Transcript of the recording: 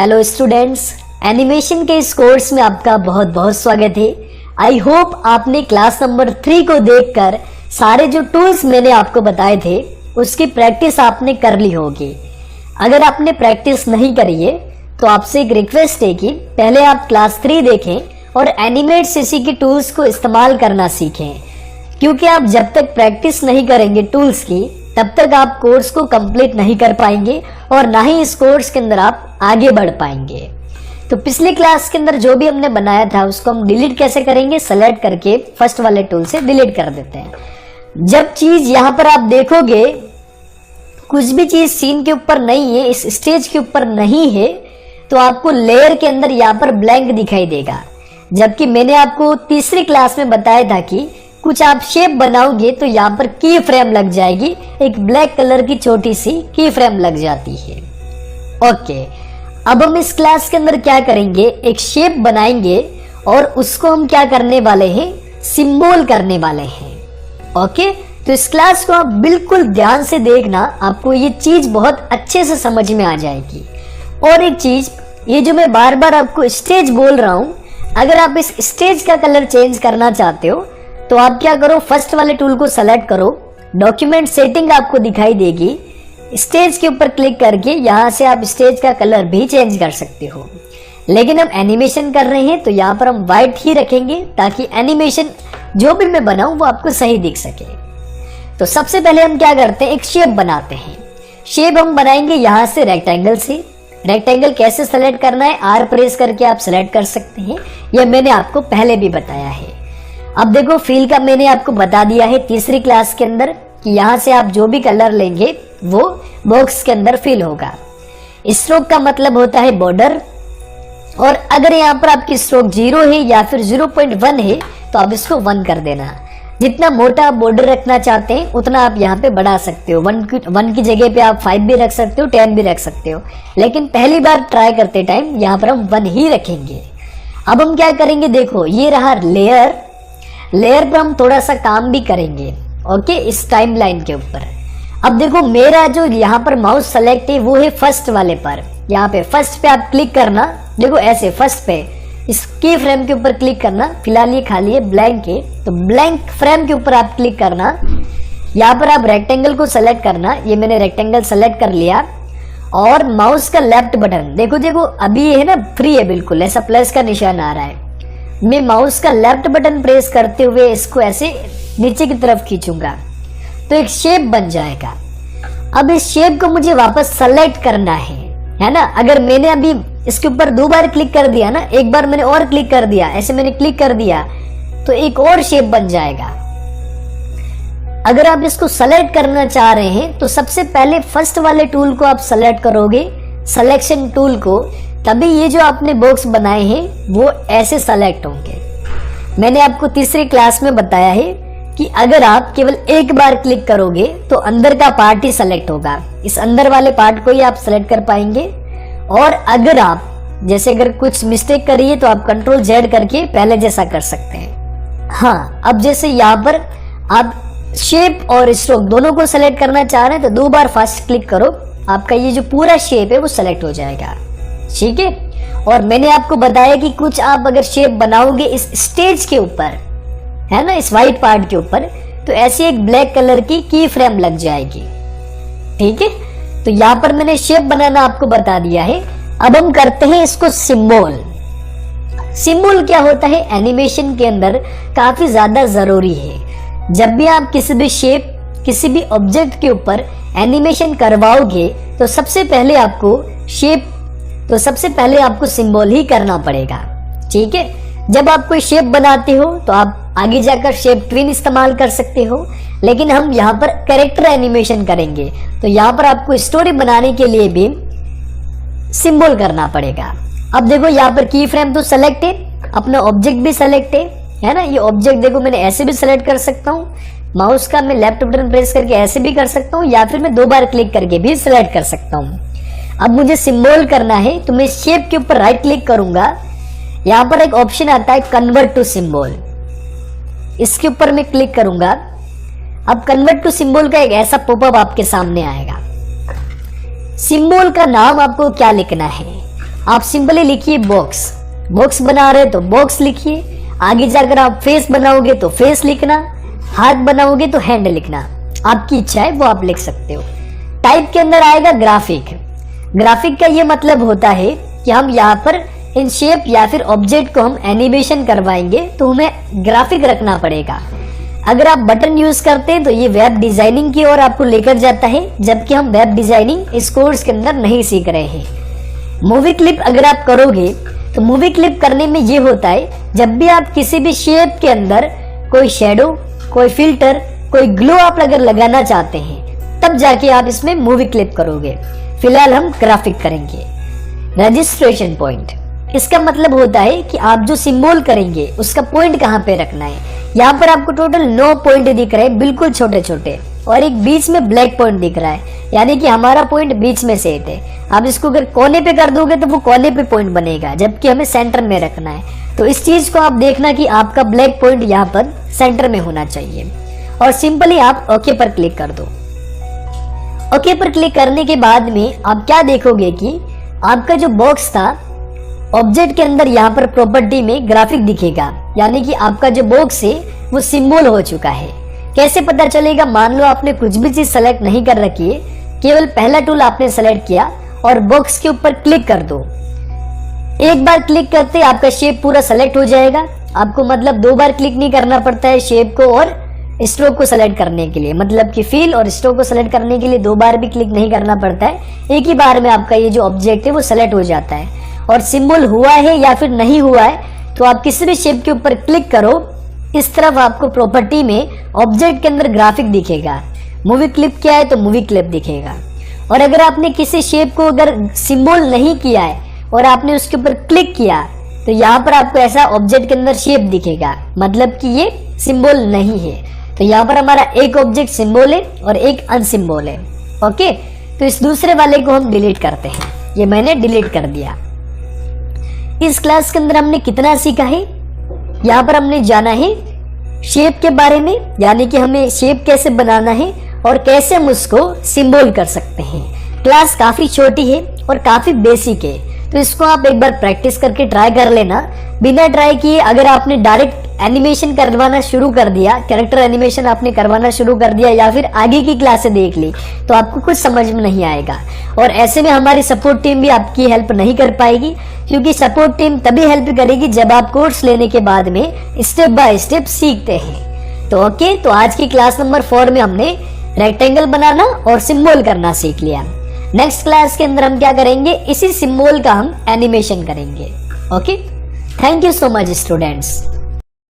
Hello students, animation के इस course में आपका बहुत बहुत स्वागत है। आई होप आपने क्लास नंबर 3 को देखकर सारे जो टूल्स मैंने आपको बताए थे उसकी प्रैक्टिस आपने कर ली होगी। अगर आपने प्रैक्टिस नहीं करी है तो आपसे एक रिक्वेस्ट है कि पहले आप क्लास 3 देखें और एनिमेट सीसी के टूल्स को इस्तेमाल करना सीखें, क्योंकि आप जब तक प्रैक्टिस नहीं करेंगे टूल्स की तब तक आप कोर्स को कंप्लीट नहीं कर पाएंगे और ना ही इस कोर्स के अंदर आप आगे बढ़ पाएंगे। तो पिछली क्लास के अंदर जो भी हमने बनाया था उसको हम डिलीट कैसे करेंगे, सेलेक्ट करके फर्स्ट वाले टूल से डिलीट कर देते हैं। जब चीज यहाँ पर आप देखोगे कुछ भी चीज सीन के ऊपर नहीं है, इस स्टेज के ऊपर नहीं है, तो आपको लेयर के अंदर यहाँ पर ब्लैंक दिखाई देगा। जबकि मैंने आपको तीसरी क्लास में बताया था कि कुछ आप शेप बनाओगे तो यहाँ पर की फ्रेम लग जाएगी, एक ब्लैक कलर की छोटी सी की फ्रेम लग जाती है। ओके, अब हम इस क्लास के अंदर क्या करेंगे, एक शेप बनाएंगे और उसको हम क्या करने वाले हैं, सिंबल करने वाले हैं। ओके, तो इस क्लास को आप बिल्कुल ध्यान से देखना, आपको ये चीज बहुत अच्छे से समझ में आ जाएगी। और एक चीज, ये जो मैं बार बार आपको स्टेज बोल रहा हूं, अगर आप इस स्टेज का कलर चेंज करना चाहते हो तो आप क्या करो, फर्स्ट वाले टूल को सेलेक्ट करो, डॉक्यूमेंट सेटिंग आपको दिखाई देगी, स्टेज के ऊपर क्लिक करके यहाँ से आप स्टेज का कलर भी चेंज कर सकते हो। लेकिन हम एनिमेशन कर रहे हैं तो यहाँ पर हम व्हाइट ही रखेंगे ताकि एनिमेशन जो भी मैं बनाऊं वो आपको सही दिख सके। तो सबसे पहले हम क्या करते हैं, एक शेप बनाते हैं। शेप हम बनाएंगे यहाँ से रेक्टेंगल से। रेक्टेंगल कैसे सेलेक्ट करना है, आर प्रेस करके आप सेलेक्ट कर सकते हैं, यह मैंने आपको पहले भी बताया है। अब देखो, फिल का मैंने आपको बता दिया है तीसरी क्लास के अंदर कि यहाँ से आप जो भी कलर लेंगे वो बॉक्स के अंदर फिल होगा। स्ट्रोक का मतलब होता है बॉर्डर, और अगर यहाँ पर आपकी स्ट्रोक 0 है या फिर 0.1 है तो आप इसको 1 कर देना। जितना मोटा आप बॉर्डर रखना चाहते हैं उतना आप यहाँ पे बढ़ा सकते हो। 1 की जगह पे आप 5 भी रख सकते हो, 10 भी रख सकते हो, लेकिन पहली बार ट्राई करते टाइम यहाँ पर हम 1 ही रखेंगे। अब हम क्या करेंगे, देखो ये रहा लेयर। लेयर पर हम थोड़ा सा काम भी करेंगे, ओके, इस टाइमलाइन के ऊपर। अब देखो मेरा जो यहाँ पर माउस सेलेक्ट है वो है फर्स्ट वाले पर। यहाँ पे फर्स्ट पे आप क्लिक करना, देखो ऐसे फर्स्ट पे इस की फ्रेम के ऊपर क्लिक करना। फिलहाल ये खाली है, ब्लैंक है, तो ब्लैंक फ्रेम के ऊपर आप क्लिक करना। यहाँ पर आप रेक्टेंगल को सेलेक्ट करना, ये मैंने रेक्टेंगल सेलेक्ट कर लिया। और माउस का लेफ्ट बटन देखो, देखो अभी ये है ना फ्री है बिल्कुल, ऐसा प्लस का निशान आ रहा है। मैं माउस का लेफ्ट बटन प्रेस करते हुए इसको ऐसे नीचे की तरफ खींचूंगा तो एक शेप बन जाएगा। अब इस शेप को मुझे वापस सेलेक्ट करना है ना। अगर मैंने अभी इसके ऊपर 2 बार क्लिक कर दिया ना, एक बार मैंने और क्लिक कर दिया, ऐसे मैंने क्लिक कर दिया तो एक और शेप बन जाएगा। अगर आप इसको सेलेक्ट करना चाह रहे हैं तो सबसे पहले फर्स्ट वाले टूल को आप सेलेक्ट करोगे, सिलेक्शन टूल को, तभी ये जो आपने बॉक्स बनाए हैं वो ऐसे सेलेक्ट होंगे। मैंने आपको तीसरी क्लास में बताया है कि अगर आप केवल एक बार क्लिक करोगे तो अंदर का पार्ट ही सेलेक्ट होगा, इस अंदर वाले पार्ट को ही आप सेलेक्ट कर पाएंगे। और अगर आप जैसे अगर कुछ मिस्टेक करिए तो आप कंट्रोल Z करके पहले जैसा कर सकते हैं। हाँ, अब जैसे यहाँ पर आप शेप और स्ट्रोक दोनों को सेलेक्ट करना चाह रहे हैं तो 2 बार फास्ट क्लिक करो, आपका ये जो पूरा शेप है वो सेलेक्ट हो जाएगा, ठीक है। और मैंने आपको बताया कि कुछ आप अगर शेप बनाओगे इस स्टेज के ऊपर, है ना, इस वाइट पार्ट के ऊपर, तो ऐसी एक ब्लैक कलर की फ्रेम लग जाएगी, ठीक है। तो यहाँ पर मैंने शेप बनाना आपको बता दिया है। अब हम करते हैं इसको सिंबल। सिंबल क्या होता है, एनिमेशन के अंदर काफी ज्यादा जरूरी है। जब भी आप किसी भी शेप, किसी भी ऑब्जेक्ट के ऊपर एनिमेशन करवाओगे तो सबसे पहले आपको सिंबल ही करना पड़ेगा, ठीक है। जब आप कोई शेप बनाते हो तो आप आगे जाकर शेप ट्विन इस्तेमाल कर सकते हो, लेकिन हम यहाँ पर कैरेक्टर एनिमेशन करेंगे तो यहाँ पर आपको स्टोरी बनाने के लिए भी सिंबल करना पड़ेगा। अब देखो यहाँ पर की फ्रेम तो सेलेक्ट है, अपना ऑब्जेक्ट भी सेलेक्ट है ना। ये ऑब्जेक्ट देखो मैंने ऐसे भी सेलेक्ट कर सकता हूँ, माउस का मैं लेफ्ट बटन प्रेस करके ऐसे भी कर सकता हूँ, या फिर मैं 2 बार क्लिक करके भी सिलेक्ट कर सकता हूँ। अब मुझे सिंबल करना है तो मैं शेप के ऊपर राइट क्लिक करूंगा, यहाँ पर एक ऑप्शन आता है कन्वर्ट टू सिंबल, इसके ऊपर मैं क्लिक करूंगा। अब कन्वर्ट टू सिंबल का एक ऐसा पॉपअप आपके सामने आएगा। सिंबल का नाम आपको क्या लिखना है, आप सिंपली लिखिए बॉक्स। बॉक्स बना रहे तो बॉक्स लिखिए। आगे जाकर आप फेस बनाओगे तो फेस लिखना, हाथ बनाओगे तो हैंड लिखना, आपकी इच्छा है वो आप लिख सकते हो। टाइप के अंदर आएगा ग्राफिक। ग्राफिक का ये मतलब होता है कि हम यहाँ पर इन शेप या फिर ऑब्जेक्ट को हम एनिमेशन करवाएंगे तो हमें ग्राफिक रखना पड़ेगा। अगर आप बटन यूज करते हैं तो ये वेब डिजाइनिंग की ओर आपको लेकर जाता है, जबकि हम वेब डिजाइनिंग इस कोर्स के अंदर नहीं सीख रहे हैं। मूवी क्लिप अगर आप करोगे तो मूवी क्लिप करने में ये होता है, जब भी आप किसी भी शेप के अंदर कोई शेडो, कोई फिल्टर, कोई ग्लो आप अगर लगाना चाहते हैं तब जाके आप इसमें मूवी क्लिप करोगे। फिलहाल हम ग्राफिक करेंगे। रजिस्ट्रेशन पॉइंट, इसका मतलब होता है कि आप जो सिंबल करेंगे उसका पॉइंट कहाँ पे रखना है। यहाँ पर आपको टोटल 9 पॉइंट दिख रहे हैं, बिल्कुल छोटे छोटे, और एक बीच में ब्लैक पॉइंट दिख रहा है, यानी कि हमारा पॉइंट बीच में सेट है। आप इसको अगर कोने पे कर दोगे तो वो कोने पे पॉइंट बनेगा, जबकि हमें सेंटर में रखना है। तो इस चीज को आप देखना कि आपका ब्लैक पॉइंट यहाँ पर सेंटर में होना चाहिए, और सिंपली आप ओके पर क्लिक कर दो। ओके पर क्लिक करने के बाद में आप क्या देखोगे कि आपका जो बॉक्स था ऑब्जेक्ट के अंदर यहाँ पर प्रॉपर्टी में ग्राफिक दिखेगा, यानी कि आपका जो बॉक्स है वो सिंबल हो चुका है। कैसे पता चलेगा? मान लो आपने कुछ भी चीज सेलेक्ट नहीं कर रखी है, केवल पहला टूल आपने सेलेक्ट किया और बॉक्स के ऊपर क्लिक कर दो। एक बार क्लिक करते आपका शेप पूरा सेलेक्ट हो जाएगा। आपको मतलब 2 बार क्लिक नहीं करना पड़ता है शेप को और स्ट्रोक को सेलेक्ट करने के लिए, मतलब कि फिल और स्ट्रोक को सेलेक्ट करने के लिए 2 बार भी क्लिक नहीं करना पड़ता है। एक ही बार में आपका ये जो ऑब्जेक्ट है वो सेलेक्ट हो जाता है। और सिंबल हुआ है या फिर नहीं हुआ है तो आप किसी भी शेप के ऊपर क्लिक करो, इस तरफ आपको प्रॉपर्टी में ऑब्जेक्ट के अंदर ग्राफिक दिखेगा। मूवी क्लिप क्या है तो मूवी क्लिप दिखेगा। और अगर आपने किसी शेप को अगर सिंबल नहीं किया है और आपने उसके ऊपर क्लिक किया तो यहाँ पर आपको ऐसा ऑब्जेक्ट के अंदर शेप दिखेगा, मतलब कि ये सिंबल नहीं है। तो यहाँ पर हमारा एक ऑब्जेक्ट सिंबल है और एक अनसिंबल है। ओके, तो इस दूसरे वाले को हम डिलीट करते हैं। ये मैंने डिलीट कर दिया। इस क्लास के अंदर हमने कितना सीखा है? यहाँ पर हमने जाना है शेप के बारे में, यानी कि हमें शेप कैसे बनाना है और कैसे हम उसको सिंबल कर सकते हैं। क्लास काफी छोटी है और काफी बेसिक है, तो इसको आप एक बार प्रैक्टिस करके ट्राई कर लेना। बिना ट्राई किए अगर आपने डायरेक्ट एनिमेशन करवाना शुरू कर दिया, कैरेक्टर एनिमेशन आपने करवाना शुरू कर दिया या फिर आगे की क्लासें देख ली तो आपको कुछ समझ में नहीं आएगा। और ऐसे में हमारी सपोर्ट टीम भी आपकी हेल्प नहीं कर पाएगी, क्योंकि सपोर्ट टीम तभी हेल्प करेगी जब आप कोर्स लेने के बाद में स्टेप बाय स्टेप सीखते हैं। तो ओके, तो आज की क्लास नंबर 4 में हमने रेक्टेंगल बनाना और सिंबल करना सीख लिया। नेक्स्ट क्लास के अंदर हम क्या करेंगे, इसी सिंबल का हम एनिमेशन करेंगे। Okay, thank you so much students.